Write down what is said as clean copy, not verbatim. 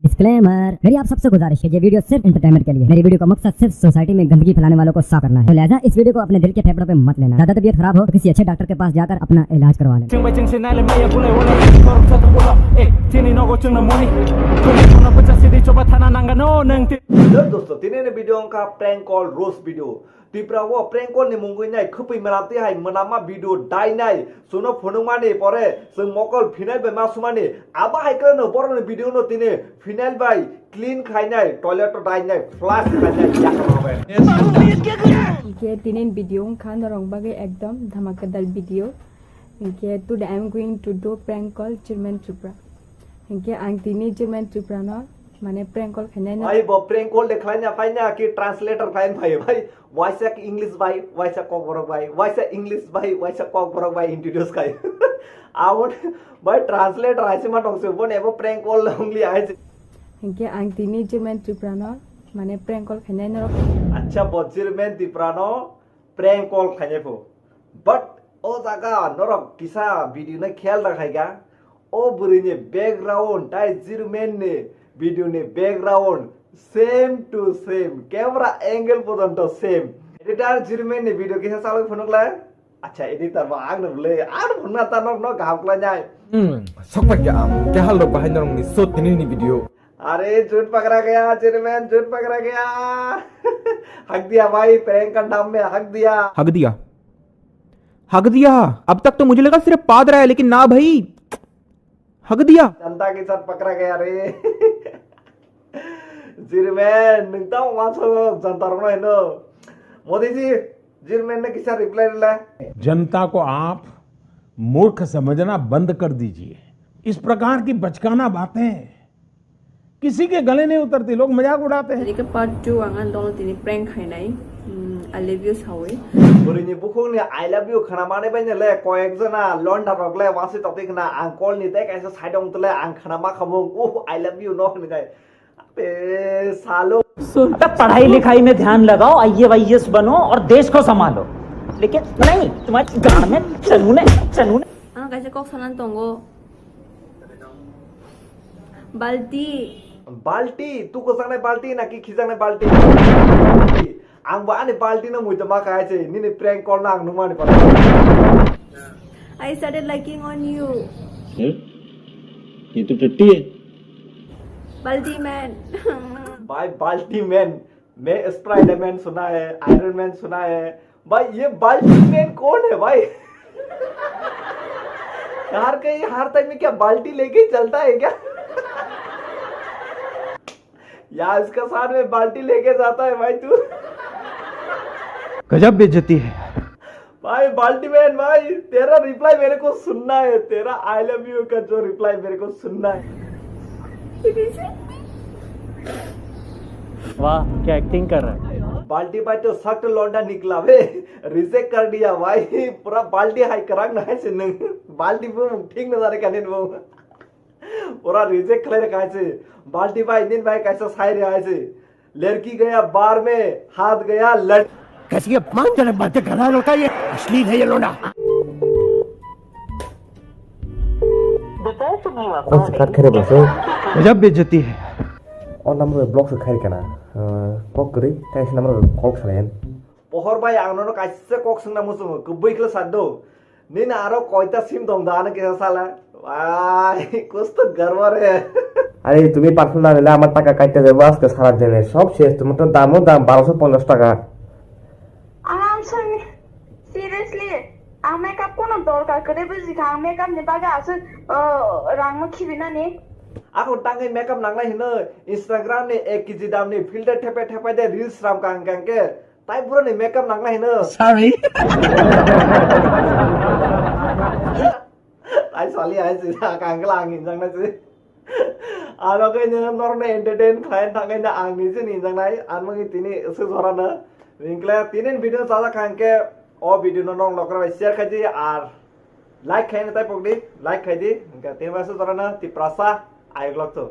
Disclaimer, मेरी आप सबसे गुजारिश है, ये वीडियो सिर्फ एंटरटेनमेंट के लिए। मेरी वीडियो का मकसद सिर्फ सोसाइटी में गंदगी फैलाने वालों को साफ करना है, तो लिहाजा इस वीडियो को अपने दिल के फेफड़ों पे मत लेना। ज्यादा तबीयत खराब हो तो किसी अच्छे डॉक्टर के पास जाकर अपना इलाज करवा लें। दोस्तों तिने वीडियो का prank call roast video Tipra वो प्रैंक कॉल नि मुंगुइ नाय खपै मनाते हाय मनामा वीडियो डाइ नाय सुनो फोनुमानि परे जों मकल फिनाइल बे मासुमानि आबा हायक्रनो बरनो वीडियो नो तिने फिनाइल बाय क्लीन खाइनाय टॉयलेट तो डाइ नाय फ्लश खाइनाय याखमाबाय इनके तीन वीडियो खान रंग बागे एकदम धमाकेदार वीडियो इनके today I am going to do prank call chairman Tripura इनके आं तीनी चिरमैन त्रिपुरा न माने प्रैंक कॉल खाने भाई वो प्रैंक कॉल देखलाइना फाइना कि ट्रांसलेटर फाइन भाई वॉइस इंग्लिश भाई वॉइस कॉक बरक भाई वॉइस इंग्लिश भाई वॉइस कॉक बरक भाई इंट्रोड्यूस खाई आवट भाई ट्रांसलेटर आइसे मा टंगसे बन एबो प्रैंक कॉल ओनली आइसे इनके आं तीनी चिरमैन त्रिपुरा न माने प्रैंक कॉल खाने न अच्छा बजिरमैन त्रिपुरा न प्रैंक कॉल खाने फो बट ओ जागा नरक किसा वीडियो ने ख्याल रखाइगा ओ बुरिने बैकग्राउंड टाइ जिरमैन ने वीडियो ने background same to same camera angle पर्यंत सेम एडिटर जिरमैन ने वीडियो के साल फोनकला अच्छा एडिटर मा आंग नले आर फोनना तानक न गावकला जाय सकपा क्या हाल रो बाहाय नरंग नि सो तिनि नि वीडियो अरे झूठ पकड़ा गया जिरमैन झूठ पकड़ा गया हक दिया भाई प्रैंक का नाम में हक दिया हक दिया अब तक तो मुझे लगा सिर्फ पाद रहा है लेकिन ना भाई हक दिया जनता के साथ पकड़ा गया रे जिरमैन नोंथां मासो जनता रंग नो मोदी जी जिरमैन ने किसा रिप्लाई दिला जनता को आप मूर्ख समझना बंद कर दीजिए। इस प्रकार की बचकाना बातें किसी के गले नहीं उतरती, लोग मजाक उड़ाते हैं। के पार्ट 2 आंगा दोनो तिनी prank खाइनाय I love you Save बुरिनि बुखुंनि I love you खाना माने बायनेले कयेकजना लन्डा रगले वासि ततिकना आं कल नि दे कैसे साइड अंतले आं खाना मा खमु ओ आई लव यू नो होनगाय बे सालो पढ़ाई लिखाई में ध्यान लगाओ, IAS बनो और देश को संभालो, लेकिन नहीं तुम्हारे गांव में चनूने हां कैसे कॉक सनन तंगो बाल्टी तू को संगने बाल्टी ना कि खिजंगने बाल्टी आं बाने बाल्टी न मुइ त मा खायसे निने प्रैंक कॉल ना आं नुमानि पा I started liking on you ये तो टट्टी है बाल्टी मैन भाई बाल्टी मैन मैं स्पाइडरमैन सुना है, आयरन मैन सुना है भाई, ये बाल्टी मैन कौन है भाई यार कहीं हर टाइम में क्या बाल्टी लेके चलता है क्या यार इसका साथ में बाल्टी लेके जाता है भाई तू गजब बेइज्जती है भाई बाल्टी मैन भाई तेरा रिप्लाई मेरे को सुनना है, तेरा आई लव यू का जो रिप्लाई मेरे को सुनना है। वाह क्या एक्टिंग कर रहा है। बाल्टी भाई तो सख्त लौंडा निकला वे रिजेक्ट कर दिया भाई पूरा बाल्टी हाई करांग ना है से बाल्टी वो ठीक न जाने कने वो पूरा रिजेक्ट करे रखा से बाल्टी भाई दिन भाई कैसा साई रहा से लड़की गया बार में हाथ गया लड़ कैसी अपमानजनक बातें कर रहा है लड़का, ये अश्लील है ये लोना। गजब बेइज्जती है और नंबर ब्लॉक से खाई करना कॉक करी कैसे नंबर कॉक सनेन पोहर भाई आंगनो कैसे कॉक संग मुसु कुबई क्ला सादो नीन आरो कोइता सिम दम दान के साला भाई कुछ तो गर्व रे अरे তুমি পারফিউম না নিলে আমার টাকা কাটতে দেব আজকে সারা দিনে সব শেষ, তোমার তো দামও দাম 1250 টাকা। I'm sorry. Seriously, ang makeup ko na dorkar kada buzi ka ang makeup ni baga aso rang mo khibina ni. ako tangai makeup nanglai hino Instagram ne 1 kg दाम ने फिल्टर ठेपे दे रील्स राम कांग के ताई पुरो ने makeup Nangla हिनो sorry I साली आई से कांगला आंगिन जंगना से आरो के न नरने एंटरटेन खाइन थांगे ना आंगनि से नि जंगनाय आनमंगि तिनि से जराना रिंकला तिनेन वीडियो सादा खांके ओ वीडियो न नंग लकर शेयर खाजि आर लाइक खाइन ताई पगदि लाइक खाइदि इनका तिन बासो जराना ति प्रासा आइ ग्लक तो